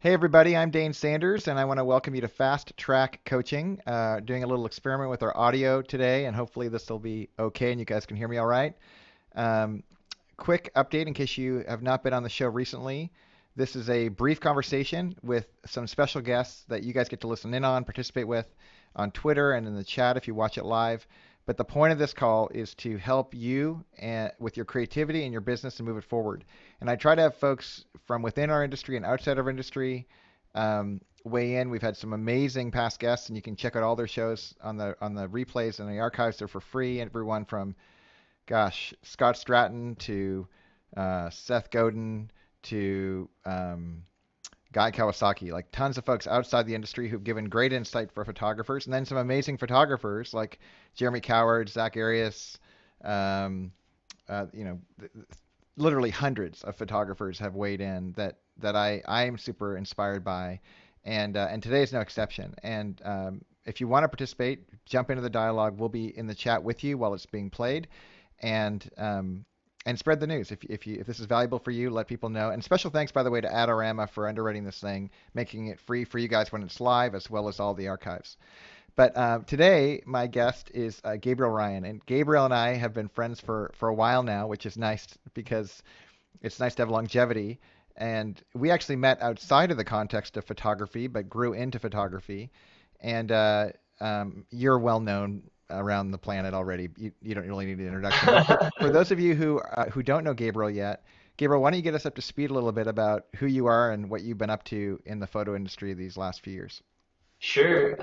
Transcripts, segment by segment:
Hey everybody, I'm Dane Sanders, and I want to welcome you to Fast Track Coaching. Doing a little experiment with our audio today, and hopefully this will be okay and you guys can hear me all right. Um, Quick update in case you have not been on the show recently. This is a brief conversation with some special guests that you guys get to listen in on, participate with on Twitter and in the chat if you watch it live. But the point of this call is to help you with your creativity and your business to move it forward. And I try to have folks from within our industry and outside of our industry weigh in. We've had some amazing past guests, and you can check out all their shows on the replays and the archives. They're for free. Everyone from Scott Stratten to Seth Godin to Guy Kawasaki, like tons of folks outside the industry who've given great insight for photographers, and then some amazing photographers like Jeremy Cowart, Zack Arias, um, you know, literally hundreds of photographers have weighed in that I am super inspired by, and today is no exception. And if you want to participate, jump into the dialogue. We'll be in the chat with you while it's being played, and spread the news. If this is valuable for you, let people know. And special thanks, by the way, to Adorama for underwriting this thing, making it free for you guys when it's live, as well as all the archives. But today, my guest is Gabriel Ryan, and Gabriel and I have been friends for a while now, which is nice because it's nice to have longevity. And we actually met outside of the context of photography, but grew into photography. And you're well known around the planet already. You don't really need an introduction. But for those of you who don't know Gabriel yet, Gabriel, why don't you get us up to speed a little bit about who you are and what you've been up to in the photo industry these last few years? Sure.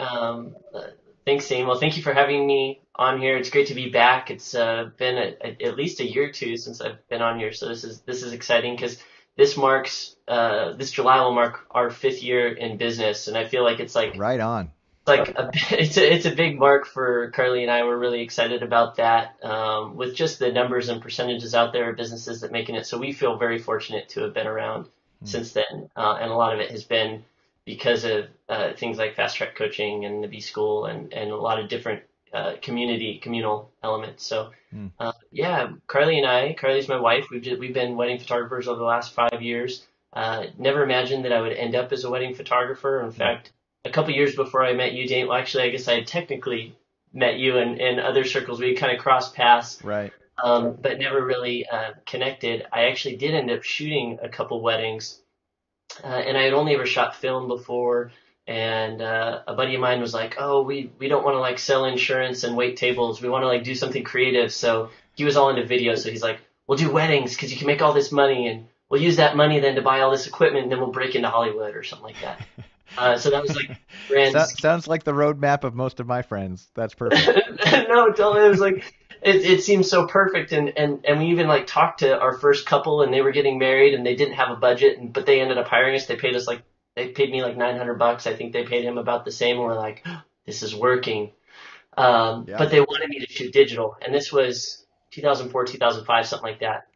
Thanks, Sam. Well, thank you for having me on here. It's great to be back. It's been at least a year or two since I've been on here, so this is exciting because this July will mark our fifth year in business, and I feel like it's like Right on. it's a big mark for Carly and I. We're really excited about that. With just the numbers and percentages out there of businesses that making it, so we feel very fortunate to have been around since then, and a lot of it has been because of things like fast track coaching and the B School and a lot of different communal elements. So Mm. yeah, Carly's my wife. We've been wedding photographers over the last 5 years. Never imagined that I would end up as a wedding photographer. In fact, a couple years before I met you, Dane, well, actually, I guess I had technically met you in other circles. We kind of crossed paths, Right. but never really connected. I actually did end up shooting a couple weddings, and I had only ever shot film before. And a buddy of mine was like, "Oh, we don't want to like sell insurance and wait tables. We want to like do something creative." So he was all into video. So he's like, "We'll do weddings because you can make all this money, and we'll use that money then to buy all this equipment, and then we'll break into Hollywood or something like that." So that was like grand. Sounds like the roadmap of most of my friends. That's perfect. No, totally. It was like it seemed so perfect, and we even like talked to our first couple, and they were getting married, and they didn't have a budget, but they ended up hiring us. They paid me like $900. I think they paid him about the same. And we're like, this is working. Yeah. But they wanted me to shoot digital, and this was 2004, 2005, something like that.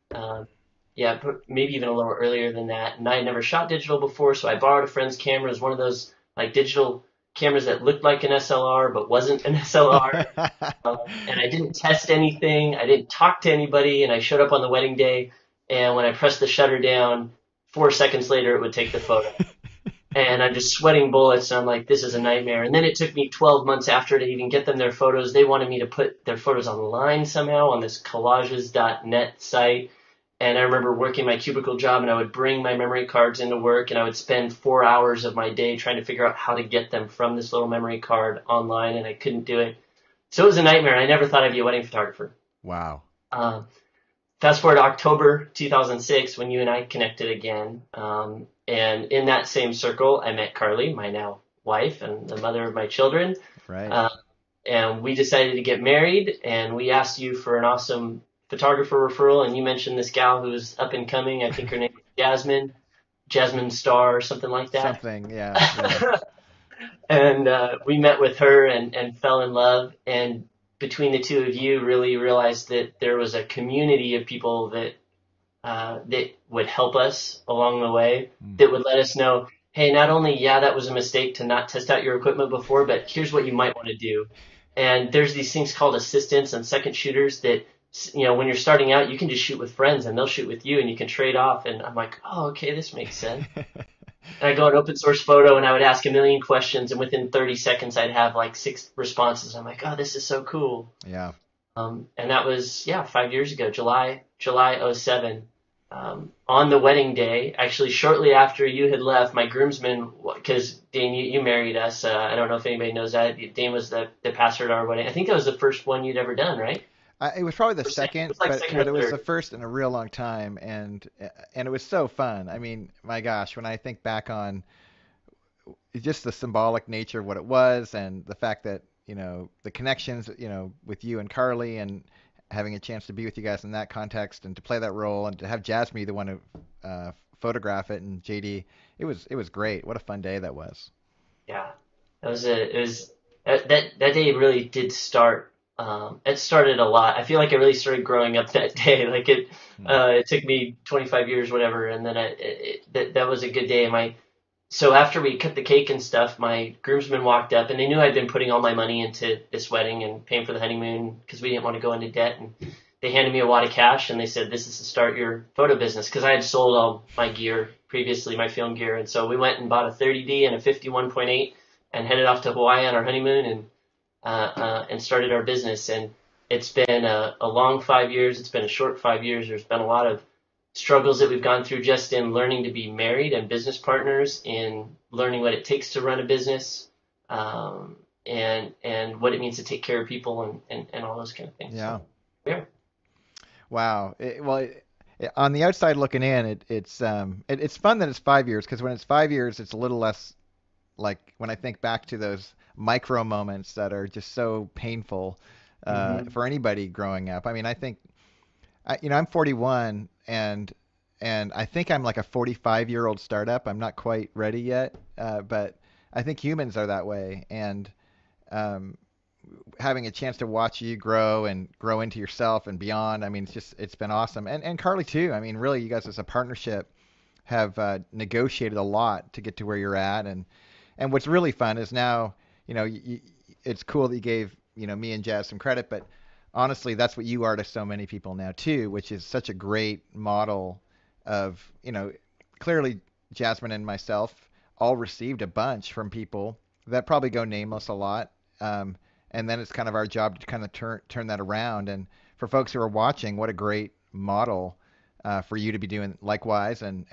Yeah, maybe even a little earlier than that. And I had never shot digital before, so I borrowed a friend's camera. It was one of those like digital cameras that looked like an SLR but wasn't an SLR. And I didn't test anything. I didn't talk to anybody, and I showed up on the wedding day. And when I pressed the shutter down, 4 seconds later, it would take the photo. And I'm just sweating bullets, and I'm like, this is a nightmare. And then it took me 12 months after to even get them their photos. They wanted me to put their photos online somehow on this collages.net site. And I remember working my cubicle job, and I would bring my memory cards into work, and I would spend 4 hours of my day trying to figure out how to get them from this little memory card online, and I couldn't do it. So it was a nightmare. I never thought I'd be a wedding photographer. Wow. Um, Fast forward to October 2006 when you and I connected again. And in that same circle, I met Carly, my now wife and the mother of my children. Right. And we decided to get married, and we asked you for an awesome photographer referral. And you mentioned this gal who's up and coming. I think her name is Jasmine Starr or something like that. Something. Yeah. And we met with her and fell in love. And between the two of you, really realized that there was a community of people that would help us along the way, that would let us know, hey, not only, yeah, that was a mistake to not test out your equipment before, but here's what you might want to do. And there's these things called assistants and second shooters that, when you're starting out, you can just shoot with friends and they'll shoot with you and you can trade off. And I'm like, oh, okay, this makes sense. I go on open source photo and I would ask a million questions, and within 30 seconds I'd have like 6 responses. I'm like, oh, this is so cool. Yeah. And that was, yeah, 5 years ago, July '07. On the wedding day, actually shortly after you had left, my groomsmen, because Dane, you married us. I don't know if anybody knows that. Dane was the pastor at our wedding. I think that was the first one you'd ever done, right? It was probably the It second, was like but second but or it was the third. first in a real long time, and it was so fun. I mean, my gosh, when I think back on just the symbolic nature of what it was, and the fact that the connections with you and Carly, and having a chance to be with you guys in that context, and to play that role, and to have Jasmine be the one to photograph it, and JD, it was great. What a fun day that was. Yeah, it was that day really did start. It started a lot. I feel like I really started growing up that day. Like Hmm. it took me 25 years, whatever, and then that was a good day. So after we cut the cake and stuff, my groomsmen walked up and they knew I'd been putting all my money into this wedding and paying for the honeymoon because we didn't want to go into debt. And they handed me a wad of cash and they said, "This is to start your photo business," because I had sold all my gear previously, my film gear. And so we went and bought a 30D and a 51.8 and headed off to Hawaii on our honeymoon and started our business. And it's been a long 5 years. It's been a short 5 years. There's been a lot of struggles that we've gone through just in learning to be married and business partners, in learning what it takes to run a business, and what it means to take care of people and all those kind of things. Yeah. So yeah, Wow. On the outside looking in, it's fun that it's 5 years, because when it's 5 years, it's a little less like when I think back to those micro moments that are just so painful hmm for anybody growing up. I mean, I think I'm 41, and I think I'm like a 45-year-old startup. I'm not quite ready yet, but I think humans are that way. And um, having a chance to watch you grow and grow into yourself and beyond, I mean, it's been awesome. And Carly too. I mean, really, you guys as a partnership have negotiated a lot to get to where you're at. And what's really fun is now, it's cool that you gave me and Jazz some credit, but honestly, that's what you are to so many people now too, which is such a great model of, clearly Jasmine and myself all received a bunch from people that probably go nameless a lot. And then it's kind of our job to kind of turn that around. And for folks who are watching, what a great model for you to be doing likewise. And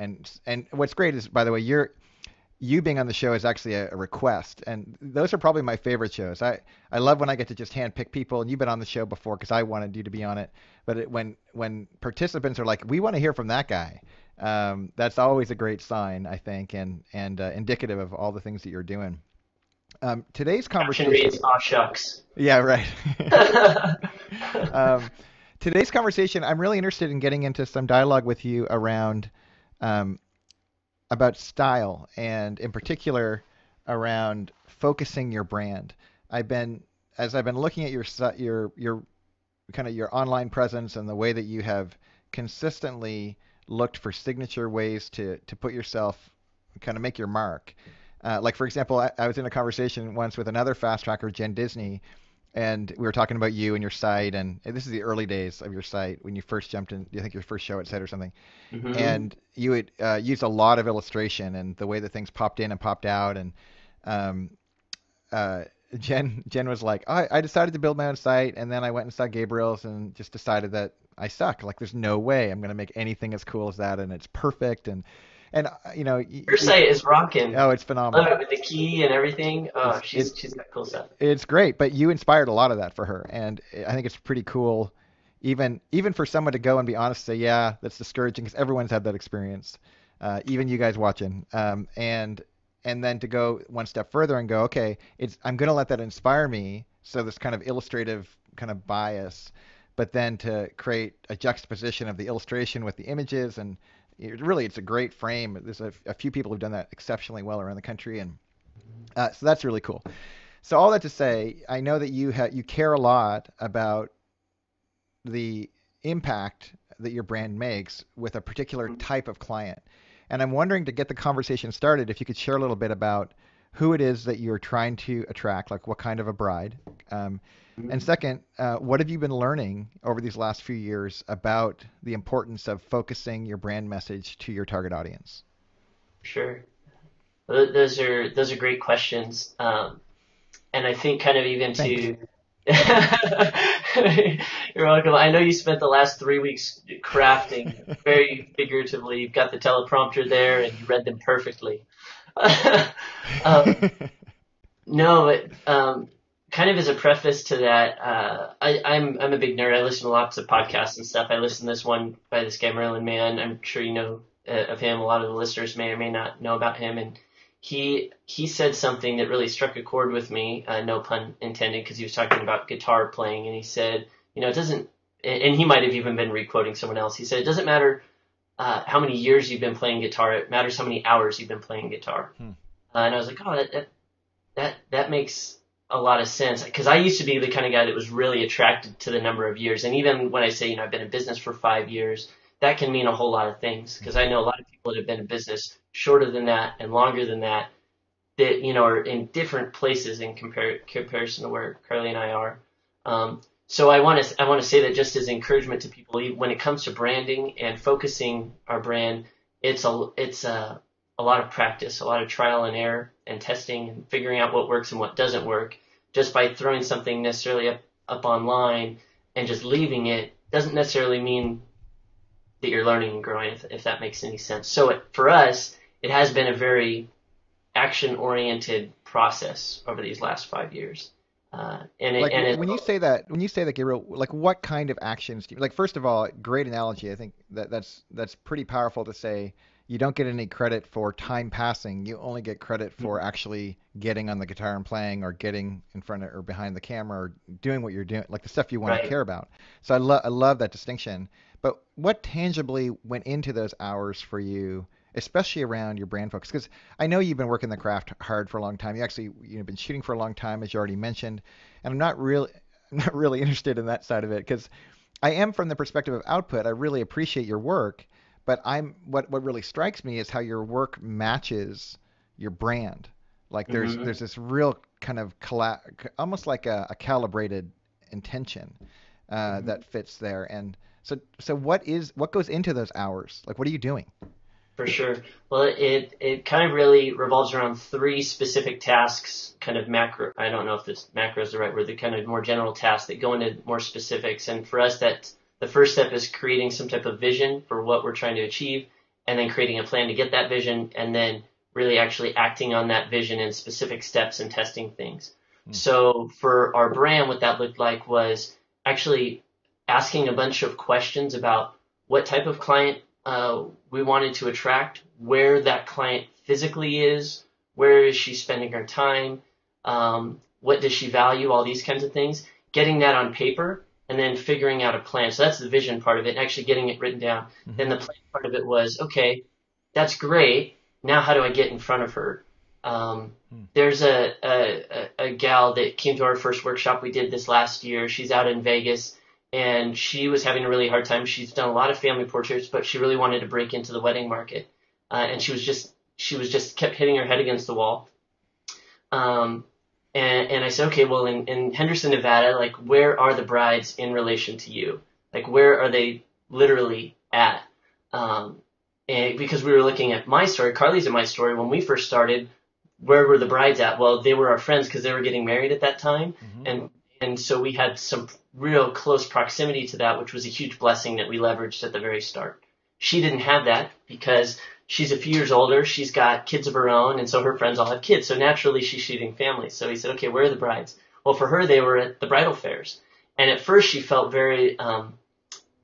what's great is, by the way, you being on the show is actually a request, and those are probably my favorite shows. I love when I get to just hand pick people, and you've been on the show before because I wanted you to be on it. But when participants are like, we want to hear from that guy, that's always a great sign, I think, and indicative of all the things that you're doing. Today's caption conversation, reads, "Aw shucks." yeah, right. um, today's conversation, I'm really interested in getting into some dialogue with you around um, about style, and in particular around focusing your brand. I've been as I've been looking at your kind of your online presence, and the way that you have consistently looked for signature ways to put yourself, kind of make your mark. Like for example, I was in a conversation once with another fast tracker, Jen Disney, and we were talking about you and your site, and this is the early days of your site when you first jumped in. I think your first show it said or something, hmm and you would use a lot of illustration and the way that things popped in and popped out. And um, uh, Jen was like, I decided to build my own site, and then I went and saw Gabriel's and just decided that I suck. Like, there's no way I'm gonna make anything as cool as that, and it's perfect. Your site is rocking. oh, it's Love phenomenal. it with the key and everything. Oh, It's it she's got cool stuff. it's great, but you inspired a lot of that for her, and I think it's pretty cool, even for someone to go and be honest, say, yeah, that's discouraging, because everyone's had that experience, even you guys watching, and then to go one step further and go, okay, I'm going to let that inspire me, so this kind of illustrative kind of bias, but then to create a juxtaposition of the illustration with the images, and really, it's a great frame. There's a few people who've done that exceptionally well around the country, and so that's really cool. So all that to say, I know that you care a lot about the impact that your brand makes with a particular type of client. And I'm wondering, to get the conversation started, if you could share a little bit about who it is that you're trying to attract, like what kind of a bride. And Mhm. second, what have you been learning over these last few years about the importance of focusing your brand message to your target audience? Sure. Those are great questions. And I think kind of even Thanks. to you're welcome. I know you spent the last 3 weeks crafting very figuratively. You've got the teleprompter there and you read them perfectly. um, no, but kind of as a preface to that, I'm a big nerd. I listen to lots of podcasts and stuff. I listened to this one by this guy Merlin Mann. I'm sure you know of him. A lot of the listeners may or may not know about him. And he said something that really struck a chord with me. No pun intended, because he was talking about guitar playing, and he said, it doesn't. And he might have even been requoting someone else. He said it doesn't matter how many years you've been playing guitar. It matters how many hours you've been playing guitar. And I was like, oh, that makes a lot of sense, because I used to be the kind of guy that was really attracted to the number of years. And even when I say, I've been in business for 5 years, that can mean a whole lot of things, because I know a lot of people that have been in business shorter than that and longer than that are in different places in comparison to where Carly and I are. So I want to say that just as encouragement to people, when it comes to branding and focusing our brand, it's a lot of practice, a lot of trial and error and testing and figuring out what works and what doesn't work. Just by throwing something necessarily up online and just leaving it doesn't necessarily mean that you're learning and growing, if that makes any sense. So for us, it has been a very action-oriented process over these last 5 years. When you say that, Gabriel, like what kind of actions do you like? First of all, great analogy. I think that's pretty powerful to say. You don't get any credit for time passing. You only get credit for actually getting on the guitar and playing, or getting in front of or behind the camera, or doing what you're doing, like the stuff you want to right. care about. So I love that distinction. But what tangibly went into those hours for you, especially around your brand focus? Because I know you've been working the craft hard for a long time. You actually been shooting for a long time, as you already mentioned. And I'm not really interested in that side of it, because I am from the perspective of output. I really appreciate your work, but what really strikes me is how your work matches your brand. Like Mm-hmm. there's this real kind of almost like a calibrated intention Mm-hmm. that fits there. And so what goes into those hours? Like what are you doing? For sure. Well, it kind of really revolves around three specific tasks, kind of macro. I don't know if this macro is the right word. The kind of more general tasks that go into more specifics. And for us, that the first step is creating some type of vision for what we're trying to achieve, and then creating a plan to get that vision, and then really actually acting on that vision in specific steps and testing things. Hmm. So for our brand, what that looked like was actually asking a bunch of questions about what type of client we wanted to attract, where that client physically is, where is she spending her time, what does she value, all these kinds of things, getting that on paper, and then figuring out a plan. So that's the vision part of it, and actually getting it written down. Mm-hmm. Then the plan part of it was, okay, that's great. Now how do I get in front of her? Hmm. There's a gal that came to our first workshop we did this last year. She's out in Vegas, and she was having a really hard time. She's done a lot of family portraits, but she really wanted to break into the wedding market, and she was just kept hitting her head against the wall. Um, and I said, okay, well, in Henderson, Nevada, like, where are the brides in relation to you? Like, where are they literally at? And because we were looking at my story, Carly's and my story, when we first started, where were the brides at? Well, they were our friends because they were getting married at that time. Mm-hmm. And so we had some real close proximity to that, which was a huge blessing that we leveraged at the very start. She didn't have that because she's a few years older. She's got kids of her own, and so her friends all have kids. So naturally, she's shooting families. So he said, okay, where are the brides? Well, for her, they were at the bridal fairs. And at first, she felt very,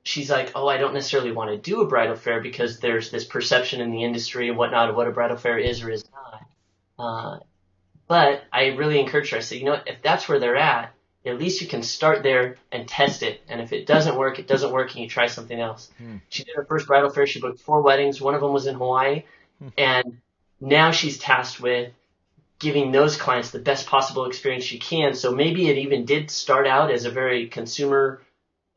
she's like, oh, I don't necessarily want to do a bridal fair because there's this perception in the industry and whatnot of what a bridal fair is or is not. But I really encouraged her. I said, if that's where they're at least you can start there and test it. And if it doesn't work, it doesn't work, and you try something else. Hmm. She did her first bridal fair. She booked 4 weddings. One of them was in Hawaii. Hmm. And now she's tasked with giving those clients the best possible experience she can. So maybe it even did start out as a very consumer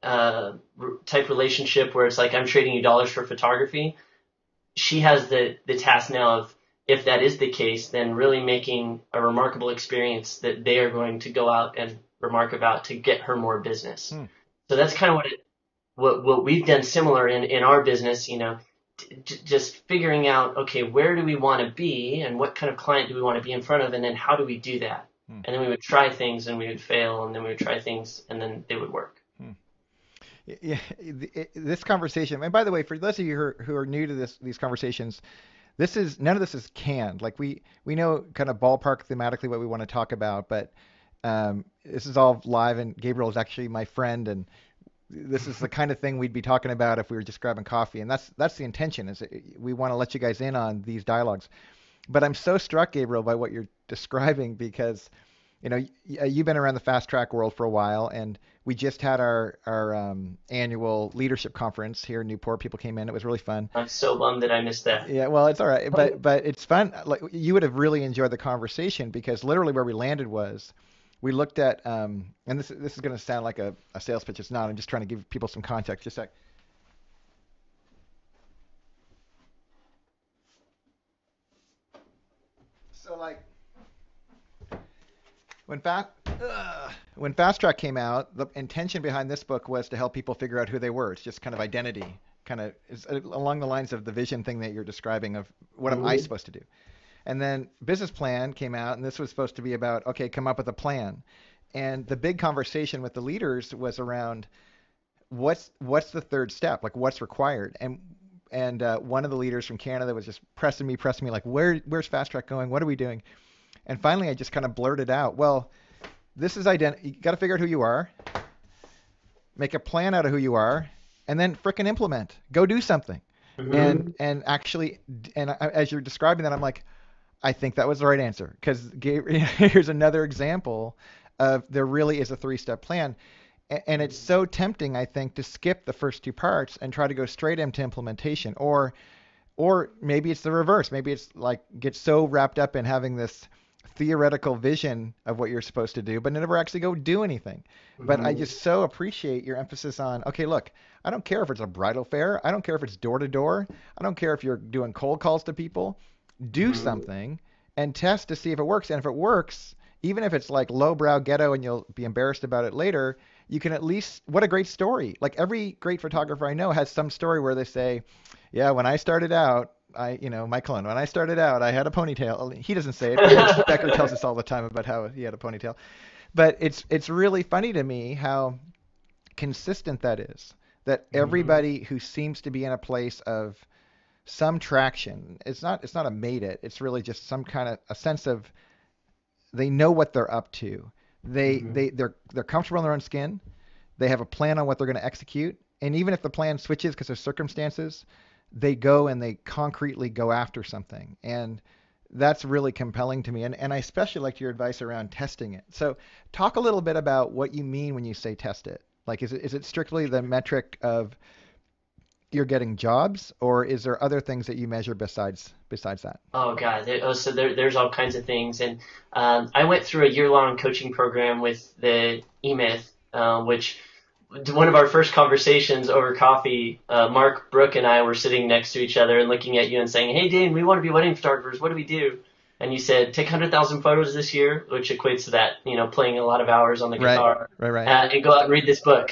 type relationship where it's like, I'm trading you dollars for photography. She has the task now of, if that is the case, then really making a remarkable experience that they are going to go out and remark about to get her more business. Hmm. So that's kind of what we've done similar in our business, just figuring out, okay, where do we want to be and what kind of client do we want to be in front of, and then how do we do that? Hmm. And then we would try things and we would fail, and then we would try things and then they would work. Hmm. Yeah, this conversation, and by the way, for those of you who are new to these conversations, none of this is canned. Like we know kind of ballpark thematically what we want to talk about, but this is all live, and Gabriel is actually my friend, and this is the kind of thing we'd be talking about if we were just grabbing coffee, and that's the intention. Is we want to let you guys in on these dialogues. But I'm so struck, Gabriel, by what you're describing because you've been around the fast track world for a while, and we just had our annual leadership conference here in Newport. People came in; it was really fun. I'm so bummed that I missed that. Yeah, well, it's all right, but it's fun. Like you would have really enjoyed the conversation because literally where we landed was we looked at and this is going to sound like a sales pitch. It's not. I'm just trying to give people some context. Just a sec. So like when fast when Fast Track came out, the intention behind this book was to help people figure out who they were. It's just kind of identity, kind of along the lines of the vision thing that you're describing of what am I supposed to do. And then Business Plan came out, and this was supposed to be about, okay, come up with a plan. And the big conversation with the leaders was around what's the third step, like what's required. And one of the leaders from Canada was just pressing me, like, where's Fast Track going? What are we doing? And finally, I just kind of blurted out, well, this is you got to figure out who you are, make a plan out of who you are, and then frickin' implement. Go do something. Mm-hmm. And actually, as you're describing that, I'm like, I think that was the right answer because here's another example of there really is a three-step plan. And it's so tempting, I think, to skip the first two parts and try to go straight into implementation. Or maybe it's the reverse. Maybe it's like get so wrapped up in having this theoretical vision of what you're supposed to do, but never actually go do anything. Mm-hmm. But I just so appreciate your emphasis on, okay, look, I don't care if it's a bridal fair. I don't care if it's door to door. I don't care if you're doing cold calls to people. Do something and test to see if it works. And if it works, even if it's like lowbrow ghetto and you'll be embarrassed about it later, you can at least, what a great story. Like every great photographer I know has some story where they say, yeah, when I started out, Mike Cullen, when I started out, I had a ponytail. He doesn't say it. Becker tells us all the time about how he had a ponytail. But it's really funny to me how consistent that is. That everybody who seems to be in a place of some traction, it's not a made it. It's really just some kind of a sense of they know what they're up to. They're comfortable in their own skin. They have a plan on what they're going to execute. And even if the plan switches because of circumstances, they go and they concretely go after something. And that's really compelling to me. And I especially liked your advice around testing it. So talk a little bit about what you mean when you say test it. Like, is it strictly the metric of you're getting jobs, or is there other things that you measure besides that? Oh God, there's all kinds of things. And I went through a year-long coaching program with the eMyth, which one of our first conversations over coffee, Mark, Brooke, and I were sitting next to each other and looking at you and saying, hey, Dane, we want to be wedding photographers. What do we do? And you said, take 100,000 photos this year, which equates to that, playing a lot of hours on the guitar. Right. And go out and read this book.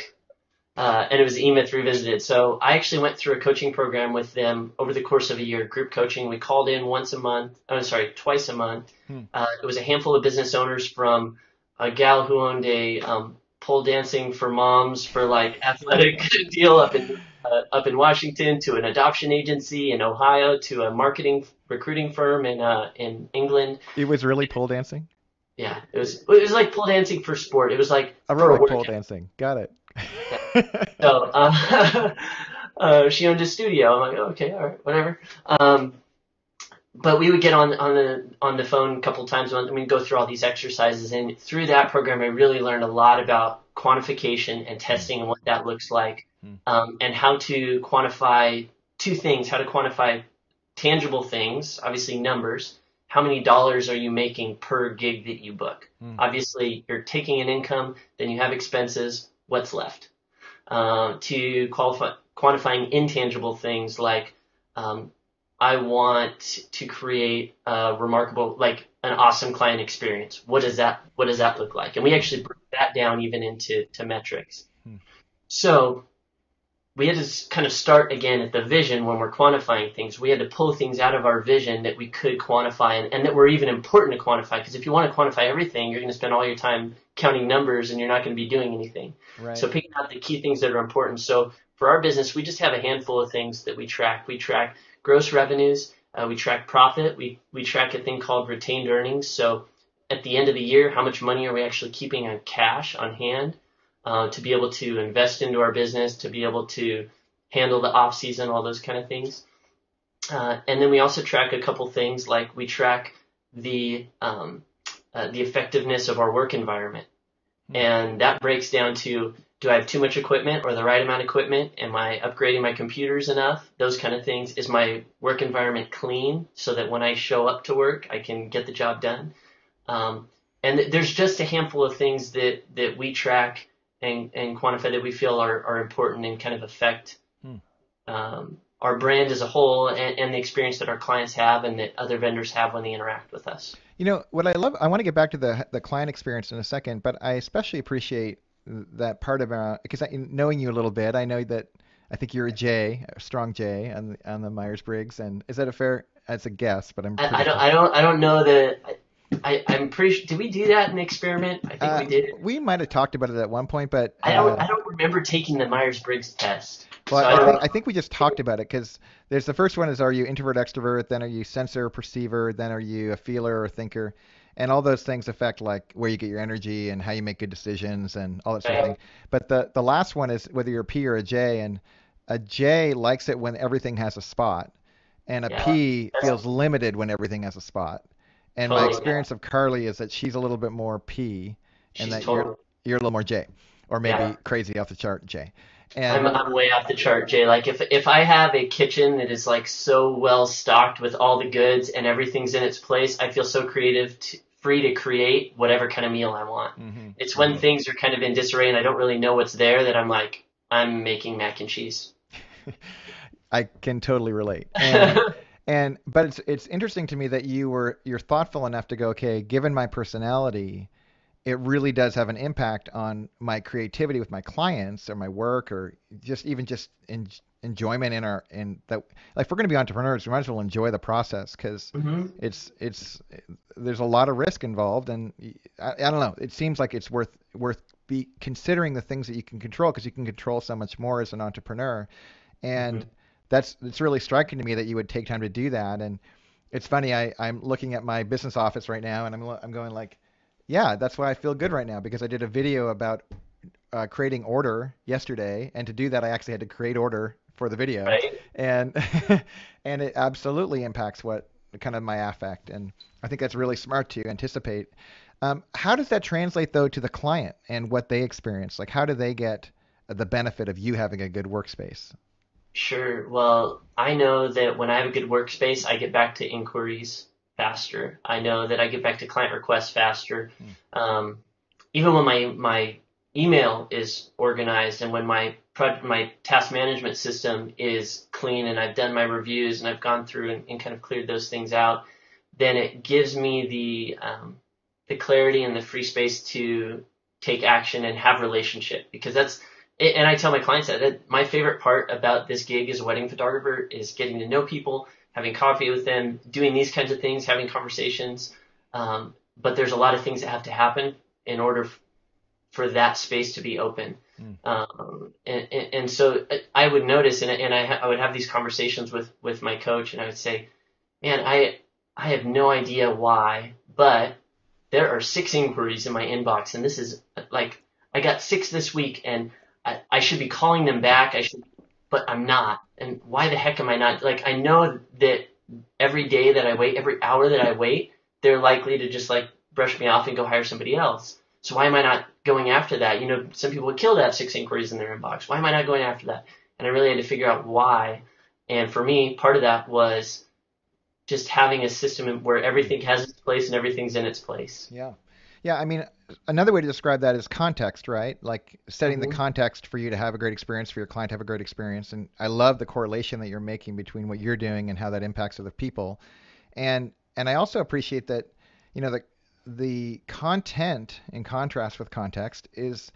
And it was eMyth Revisited. So I actually went through a coaching program with them over the course of a year, group coaching. We called in twice a month. It was a handful of business owners, from a gal who owned a pole dancing for moms for like athletic deal up in Washington, to an adoption agency in Ohio, to a marketing recruiting firm in England. It was really pole dancing? Yeah, it was like pole dancing for sport. It was like aerobic pole dancing. Got it. So she owned a studio. I'm like, okay, all right, whatever. But we would get on the phone a couple times a month, and we'd go through all these exercises. And through that program, I really learned a lot about quantification and testing and what that looks like, and how to quantify two things: how to quantify tangible things, obviously numbers. How many dollars are you making per gig that you book? Obviously, you're taking an income, then you have expenses. What's left? To quantifying intangible things like, I want to create a remarkable, like an awesome client experience. What does that look like? And we actually broke that down even into metrics. So we had to kind of start again at the vision when we're quantifying things. We had to pull things out of our vision that we could quantify and that were even important to quantify. Because if you want to quantify everything, you're going to spend all your time counting numbers and you're not going to be doing anything. Right. So picking out the key things that are important. So for our business, we just have a handful of things that we track. We track gross revenues. We track profit. We track a thing called retained earnings. So at the end of the year, how much money are we actually keeping on cash on hand? To be able to invest into our business, to be able to handle the off season, all those kind of things. And then we also track a couple things, like we track the effectiveness of our work environment. And that breaks down to, do I have too much equipment or the right amount of equipment? Am I upgrading my computers enough? Those kind of things. Is my work environment clean so that when I show up to work, I can get the job done? And there's just a handful of things that we track and quantify that we feel are important and kind of affect our brand as a whole and the experience that our clients have and that other vendors have when they interact with us. You know, what I love, I want to get back to the client experience in a second, but I especially appreciate that part about, because knowing you a little bit, I know that I think you're a J, a strong J on the Myers-Briggs, and is that a fair, as a guess, but I'm pretty I don't know that. I'm pretty sure. Did we do that in the experiment? I think we did. We might have talked about it at one point, but I don't remember taking the Myers-Briggs test. Well, So I think we just talked about it, because there's the first one is, are you introvert, extrovert? Then are you sensor, perceiver? Then are you a feeler or thinker? And all those things affect like where you get your energy and how you make good decisions and all that sort of thing. But the last one is whether you're a P or a J, and a J likes it when everything has a spot, and a P feels limited when everything has a spot. And my experience of Carly is that she's a little bit more P, and that you're a little more J, or maybe crazy off the chart J. And I'm way off the chart, Jay. Like if I have a kitchen that is like so well stocked with all the goods and everything's in its place, I feel so free to create whatever kind of meal I want. It's when things are kind of in disarray and I don't really know what's there that I'm like, I'm making mac and cheese. I can totally relate. But it's interesting to me that you're thoughtful enough to go, okay, given my personality, it really does have an impact on my creativity with my clients or my work, or just enjoyment in that. Like, if we're going to be entrepreneurs, we might as well enjoy the process, because it's there's a lot of risk involved, and I don't know. It seems like it's worth be considering the things that you can control, because you can control so much more as an entrepreneur, and it's really striking to me that you would take time to do that. And it's funny, I'm looking at my business office right now, and I'm going like, yeah, that's why I feel good right now, because I did a video about creating order yesterday, and to do that, I actually had to create order for the video, and and it absolutely impacts what kind of my affect, and I think that's really smart to anticipate. How does that translate though to the client and what they experience? Like, how do they get the benefit of you having a good workspace? Sure. Well, I know that when I have a good workspace, I get back to inquiries faster. I know that I get back to client requests faster. Even when my email is organized and when my task management system is clean and I've done my reviews and I've gone through and kind of cleared those things out, then it gives me the clarity and the free space to take action and have relationship, because and I tell my clients that my favorite part about this gig as a wedding photographer is getting to know people, having coffee with them, doing these kinds of things, having conversations. But there's a lot of things that have to happen in order for that space to be open. And so I would notice, and I would have these conversations with my coach, and I would say, man, I have no idea why, but there are 6 inquiries in my inbox, and this is like, I got 6 this week, and I should be calling them back. But I'm not. And why the heck am I not? Like, I know that every day that I wait, every hour that I wait, they're likely to just like brush me off and go hire somebody else. So why am I not going after that? You know, some people would kill to have 6 inquiries in their inbox. Why am I not going after that? And I really had to figure out why. And for me, part of that was just having a system where everything has its place and everything's in its place. Yeah. Yeah, I mean, another way to describe that is context, right? Like setting the context for you to have a great experience, for your client to have a great experience. And I love the correlation that you're making between what you're doing and how that impacts other people. And I also appreciate that, you know, the content in contrast with context is,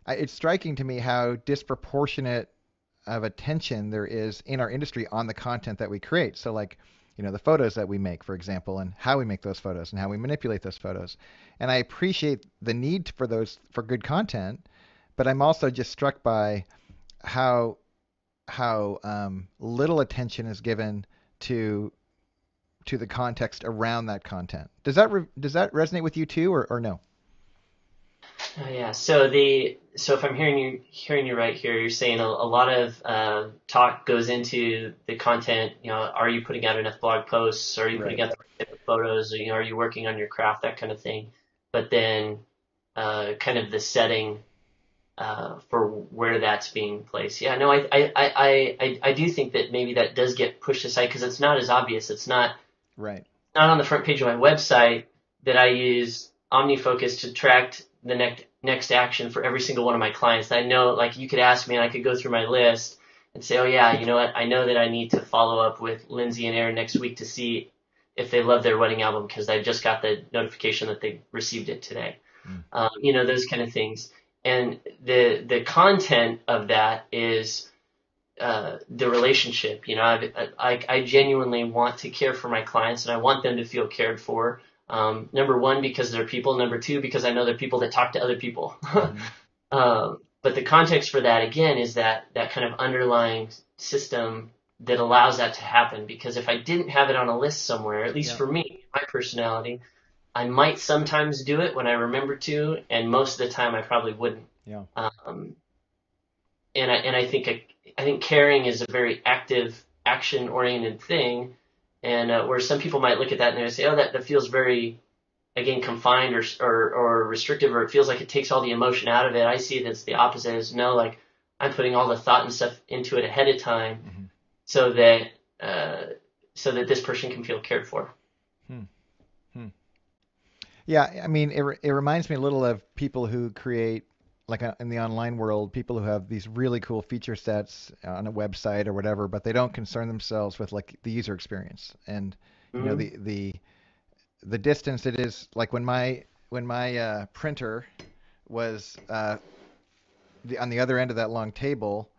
it's striking to me how disproportionate of attention there is in our industry on the content that we create. So like, the photos that we make, for example, and how we make those photos and how we manipulate those photos. And I appreciate the need for good content, but I'm also just struck by how little attention is given to the context around that content. Does that resonate with you too, or no? Yeah. So if I'm hearing you right here, you're saying a lot of talk goes into the content. Are you putting out enough blog posts? Are you putting Right. out the right type of photos? Or, are you working on your craft? That kind of thing. But then kind of the setting for where that's being placed. Yeah. No, I do think that maybe that does get pushed aside because it's not as obvious. It's Right. not on the front page of my website that I use OmniFocus to track the next action for every single one of my clients. I know, like, you could ask me and I could go through my list and say, oh yeah, you know what? I know that I need to follow up with Lindsay and Aaron next week to see if they love their wedding album because I just got the notification that they received it today. Mm. Those kind of things. And the content of that is the relationship. I genuinely want to care for my clients and I want them to feel cared for. Number one, because they're people. Number two, because I know they're people that talk to other people. Mm-hmm. But the context for that, again, is that kind of underlying system that allows that to happen. Because if I didn't have it on a list somewhere, at least Yeah. for me, my personality, I might sometimes do it when I remember to, and most of the time I probably wouldn't. Yeah. And I think caring is a very active, action-oriented thing, and where some people might look at that and they say, oh, that feels very, again, confined or restrictive, or it feels like it takes all the emotion out of it. I see it as the opposite. Is no, like I'm putting all the thought and stuff into it ahead of time, Mm-hmm. so that this person can feel cared for. Hmm. Hmm. Yeah, I mean, it reminds me a little of people who create, like in the online world, people who have these really cool feature sets on a website or whatever, but they don't concern themselves with like the user experience and Mm-hmm. the distance it is. Like when my printer was on the other end of that long table,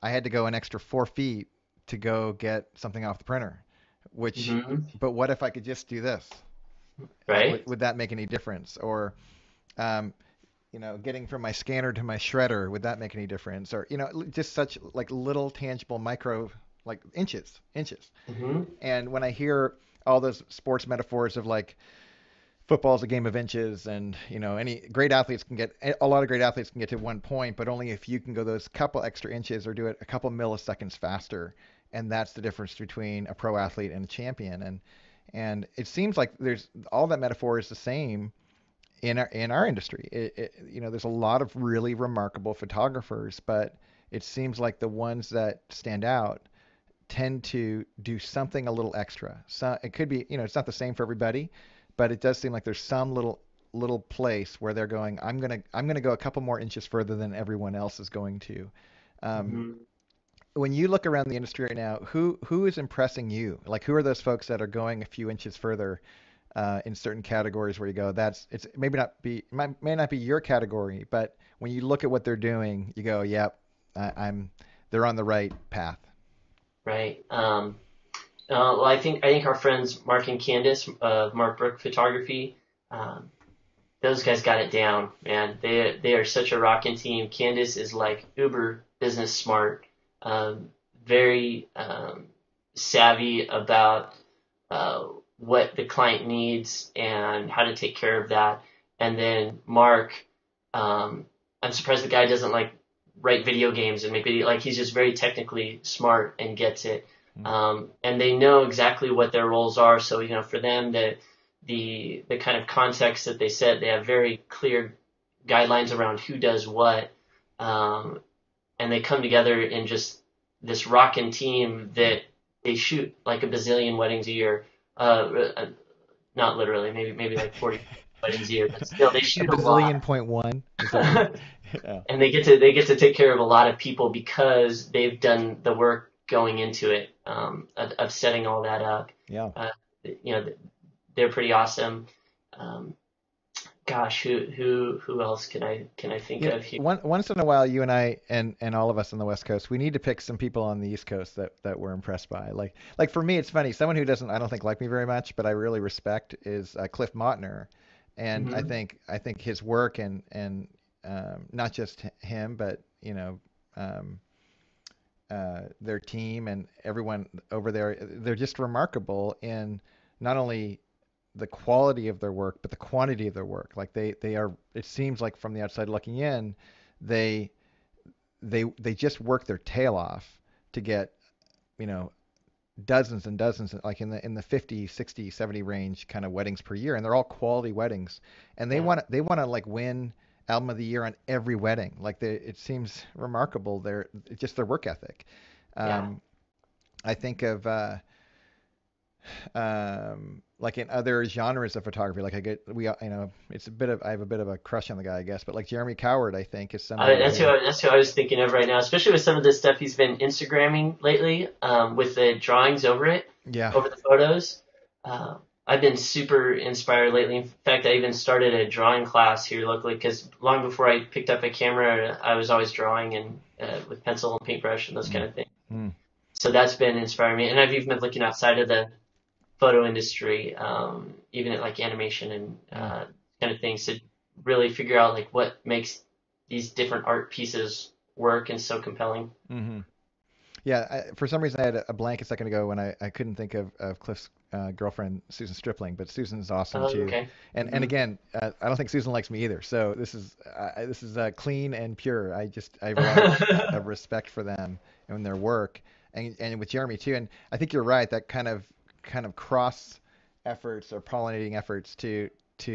I had to go an extra 4 feet to go get something off the printer. Which, Mm-hmm. but what if I could just do this? Right. Would that make any difference? Or um, getting from my scanner to my shredder, would that make any difference? Or, just such like little tangible micro, like inches. Mm-hmm. And when I hear all those sports metaphors of like football's a game of inches, and a lot of great athletes can get to one point, but only if you can go those couple extra inches or do it a couple milliseconds faster. And that's the difference between a pro athlete and a champion. And it seems like there's all that metaphor is the same in our industry. There's a lot of really remarkable photographers, but it seems like the ones that stand out tend to do something a little extra. So it could be, it's not the same for everybody, but it does seem like there's some little place where they're going, I'm gonna go a couple more inches further than everyone else is going to. Um, Mm-hmm. when you look around the industry right now, who is impressing you? Like, who are those folks that are going a few inches further in certain categories where you go, it's may not be your category, but when you look at what they're doing, you go, yep, they're on the right path. Right. Well, I think our friends Mark and Candace of Mark Brook Photography, um, those guys got it down, man. They are such a rocking team. Candace is like uber business smart, very savvy about what the client needs and how to take care of that. And then Mark, I'm surprised the guy doesn't like write video games and make video. Like he's just very technically smart and gets it. Mm. And they know exactly what their roles are. So for them, the kind of context that they set, they have very clear guidelines around who does what, and they come together in just this rockin' team that they shoot like a bazillion weddings a year. Not literally, maybe like 40 weddings a year, but still they A shoot a bazillion lot. point one. Is that what yeah. And they get to take care of a lot of people because they've done the work going into it, of setting all that up. Yeah. Uh, they're pretty awesome. Um, Gosh, who else can I think of here? Once in a while, you and I and all of us on the West Coast, we need to pick some people on the East Coast that we're impressed by. Like for me, it's funny. Someone who doesn't, I don't think, like me very much, but I really respect is Cliff Motner, and I Hmm. think I think his work and not just him, but um, their team and everyone over there, they're just remarkable in not only the quality of their work, but the quantity of their work. Like they are, it seems like from the outside looking in, they they just work their tail off to get, you know, dozens and dozens, like in the 50, 60, 70 range kind of weddings per year, and they're all quality weddings. And Yeah, they want to like win album of the year on every wedding. Like it seems remarkable. It's just their work ethic. yeah. Um, I think of like in other genres of photography, like it's a bit of I have a bit of a crush on the guy, I guess, but like Jeremy Cowart, I think is somebody who, That's who I was thinking of right now, especially with some of the stuff he's been Instagramming lately, with the drawings over it, yeah, over the photos. Uh, I've been super inspired lately. In fact, I even started a drawing class here locally because long before I picked up a camera, I was always drawing and with pencil and paintbrush and those kind mm, of things. mm, So that's been inspiring me, and I've even been looking outside of the photo industry, even at like animation and mm, kind of things to really figure out like what makes these different art pieces work and so compelling. mm-hmm. Yeah, for some reason I had a blank a second ago when I couldn't think of Cliff's girlfriend Susan Stripling, but Susan's awesome Oh, too. okay. And Hmm. again, I don't think Susan likes me either. So this is clean and pure. I have a lot of respect for them and their work, and with Jeremy too. And I think you're right. That kind of cross efforts or pollinating efforts to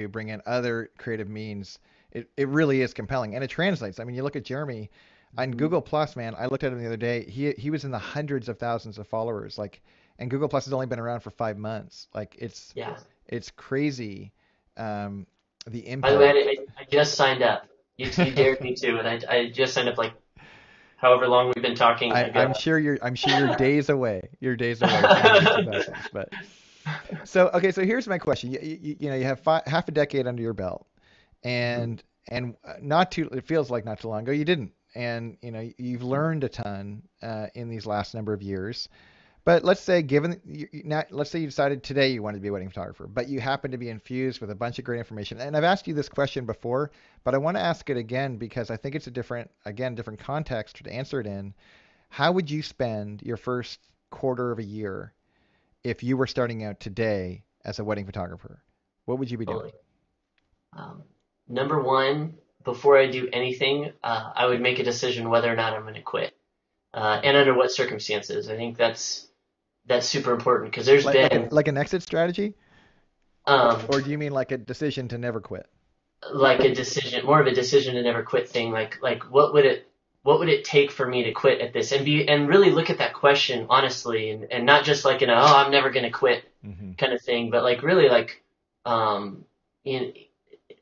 bring in other creative means. It really is compelling, and it translates. I mean, you look at Jeremy on Hmm. Google Plus, man. I looked at him the other day. He was in the hundreds of thousands of followers. Like, and Google Plus has only been around for 5 months. Like, Yeah. it's crazy, um, the By the way, impact. I just signed up. You dared me to, and I just signed up like however long we've been talking ago. I'm sure you're days away. You're days away from hundreds of thousands. But so okay, so here's my question. You have half a decade under your belt, Mhm. and not too it feels like not too long ago you didn't, and you've learned a ton in these last number of years. But let's say, let's say you decided today you wanted to be a wedding photographer, but you happen to be infused with a bunch of great information. And I've asked you this question before, but I want to ask it again because I think it's a different context to answer it in. How would you spend your first quarter of a year if you were starting out today as a wedding photographer? What would you be doing? Totally. Um, Number one, before I do anything, I would make a decision whether or not I'm going to quit, and under what circumstances. I think that's super important because there's been Like an exit strategy, um, or do you mean like a decision to never quit? like a decision, more of a decision to never quit thing. Like what would it take for me to quit at this and really look at that question honestly and not just like in a, oh, I'm never going to quit Hmm. kind of thing, but like really like um, in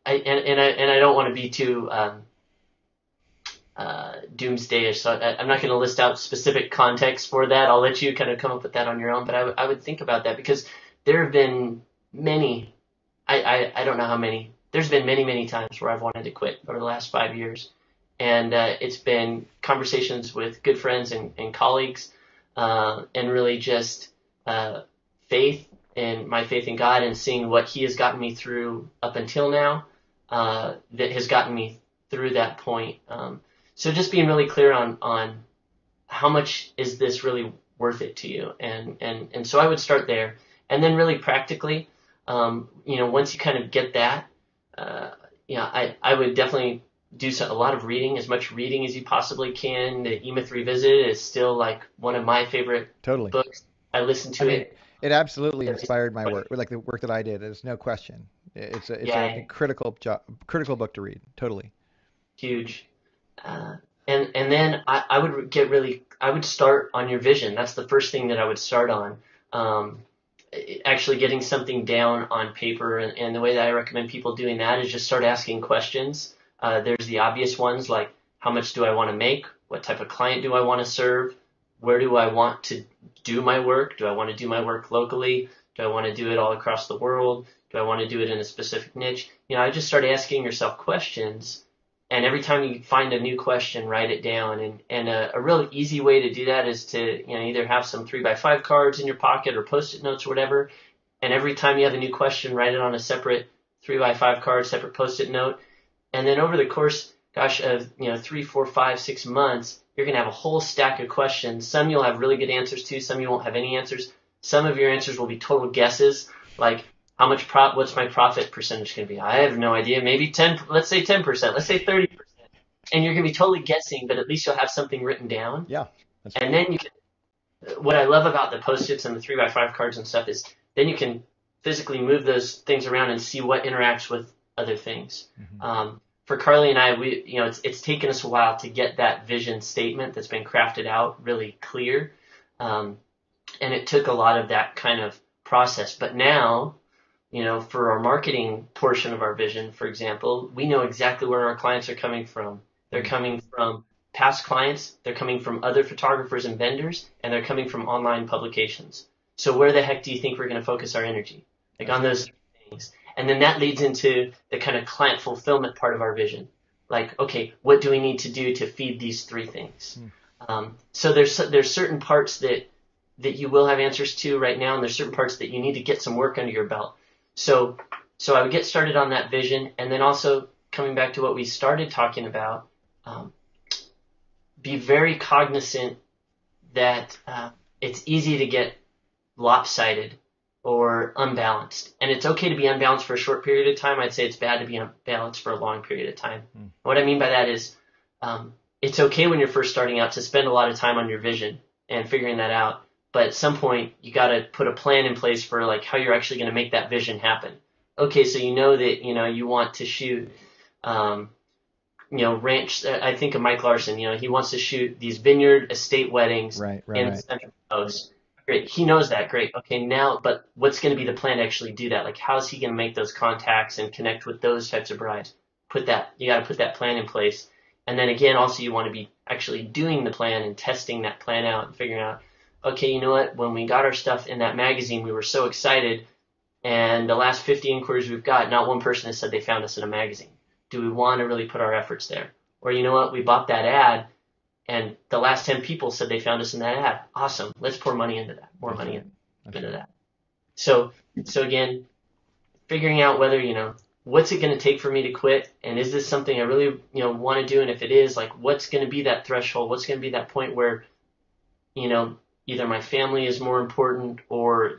and I don't want to be too doomsdayish, so I'm not going to list out specific context for that. I'll let you kind of come up with that on your own, but I would think about that because there have been many, I don't know how many, there's been many times where I've wanted to quit over the last 5 years. And it's been conversations with good friends and colleagues, and really just uh, faith and my faith in God and seeing what He has gotten me through up until now, that has gotten me through that point. So just being really clear on how much is this really worth it to you, and so I would start there, and then really practically, once you kind of get that, uh, I would definitely do a lot of reading, as much reading as you possibly can. The E-Myth Revisited is still like one of my favorite Totally. books. I listen I to mean, it it absolutely at least inspired my twice. work, like the work that I did. There's no question. It's a Yeah, critical book to read. Totally. huge. Uh, and then I would get really I would start on your vision. That's the first thing that I would start on. Um, Actually getting something down on paper, and the way that I recommend people doing that is just start asking questions. There's the obvious ones like how much do I want to make? What type of client do I want to serve? Where do I want to do my work? Do I want to do my work locally? Do I want to do it all across the world? Do I want to do it in a specific niche? I just start asking yourself questions, and every time you find a new question, write it down. And a real easy way to do that is to, either have some 3x5 cards in your pocket or Post-it notes or whatever. And every time you have a new question, write it on a separate 3x5 card, separate Post-it note. And then over the course, of 3, 4, 5, 6 months, you're going to have a whole stack of questions. Some you'll have really good answers to. Some you won't have any answers. Some of your answers will be total guesses, like what's my profit percentage going to be? I have no idea. Maybe 10. Let's say 10%. Let's say 30%. And you're going to be totally guessing, but at least you'll have something written down. Yeah. And then you can. What I love about the Post-its and the 3x5 cards and stuff is then you can physically move those things around and see what interacts with other things. Mm-hmm. For Carly and I, it's taken us a while to get that vision statement that's been crafted out really clear. And it took a lot of that kind of process. But now, for our marketing portion of our vision, for example, we know exactly where our clients are coming from. They're coming from past clients, they're coming from other photographers and vendors, and they're coming from online publications. So where the heck do you think we're going to focus our energy? Like on those things. And then that leads into the kind of client fulfillment part of our vision. Like, okay, what do we need to do to feed these three things? So there's certain parts that you will have answers to right now, and there's certain parts that you need to get some work under your belt. So I would get started on that vision, and then also coming back to what we started talking about, be very cognizant that it's easy to get lopsided or unbalanced. And it's okay to be unbalanced for a short period of time. I'd say it's bad to be unbalanced for a long period of time. What I mean by that is it's okay when you're first starting out to spend a lot of time on your vision and figuring that out. But at some point, you got to put a plan in place for like how you're actually going to make that vision happen. Okay, so that, you want to shoot ranch. I think of Mike Larson. He wants to shoot these vineyard estate weddings in the Central Coast. Great, he knows that. Great. Okay, now, but what's going to be the plan to actually do that? Like, how's he going to make those contacts and connect with those types of brides? You got to put that plan in place. And then again, also you want to be actually doing the plan and testing that plan out and figuring out, okay, you know what? When we got our stuff in that magazine, we were so excited, and the last 50 inquiries we've got, not one person has said they found us in a magazine. Do we want to really put our efforts there? Or you know what? We bought that ad, and the last 10 people said they found us in that ad. Awesome. Let's pour money into that. More money into that. So again, figuring out whether, what's it going to take for me to quit? And is this something I really, want to do? And if it is, like, what's going to be that threshold? What's going to be that point where, either my family is more important or,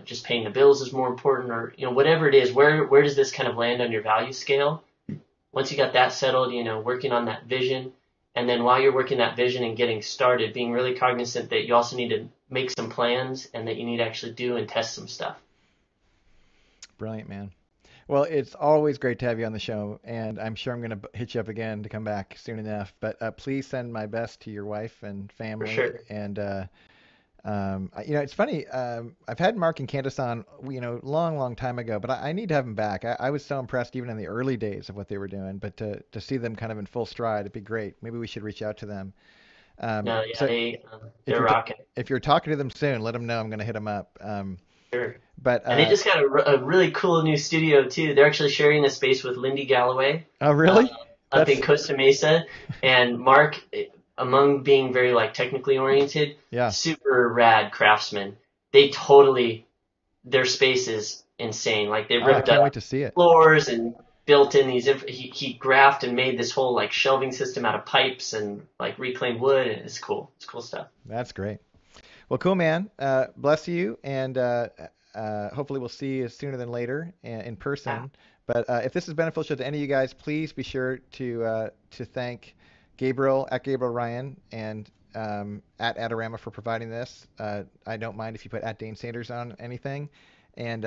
just paying the bills is more important or, whatever it is, where does this kind of land on your value scale? Once you got that settled, working on that vision. And then while you're working that vision and getting started, being really cognizant that you also need to make some plans and that you need to actually do and test some stuff. Brilliant, man. Well, it's always great to have you on the show, and I'm sure I'm going to hit you up again to come back soon enough. But please send my best to your wife and family. For sure. And it's funny. I've had Mark and Candace on, long time ago, but I need to have them back. I was so impressed even in the early days of what they were doing, but to see them kind of in full stride, it'd be great. Maybe we should reach out to them. They're rocking. If you're talking to them soon, let them know. I'm going to hit them up. Sure. But and they just got a really cool new studio too. They're actually sharing the space with Lindy Galloway. Oh, really? Up in Costa Mesa. And Mark, among being very technically oriented, super rad craftsman. Their space is insane. Like they ripped I can't up wait to see it. Floors and built in these. He graphed and made this whole shelving system out of pipes and reclaimed wood. And it's cool. It's cool stuff. That's great. Well, cool, man. Bless you, and hopefully we'll see you sooner than later in person. But if this is beneficial to any of you guys, please be sure to thank Gabriel at Gabriel Ryan and at Adorama for providing this. I don't mind if you put at Dane Sanders on anything. And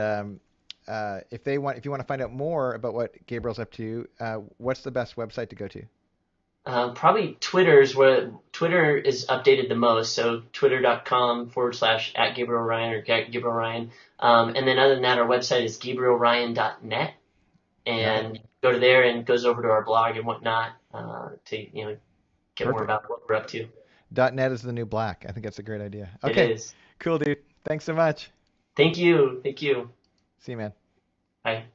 if you want to find out more about what Gabriel's up to, what's the best website to go to? Probably Twitter is where Twitter is updated the most. So twitter.com/at Gabriel Ryan or Gabriel Ryan. And then other than that, our website is gabrielryan.net. And go to there and it goes over to our blog and whatnot to get more about what we're up to. .net is the new black. I think that's a great idea. Okay. It is. Cool, dude. Thanks so much. Thank you. See you, man. Bye.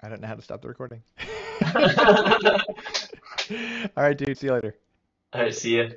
I don't know how to stop the recording. All All right, dude. See you later. right, see ya.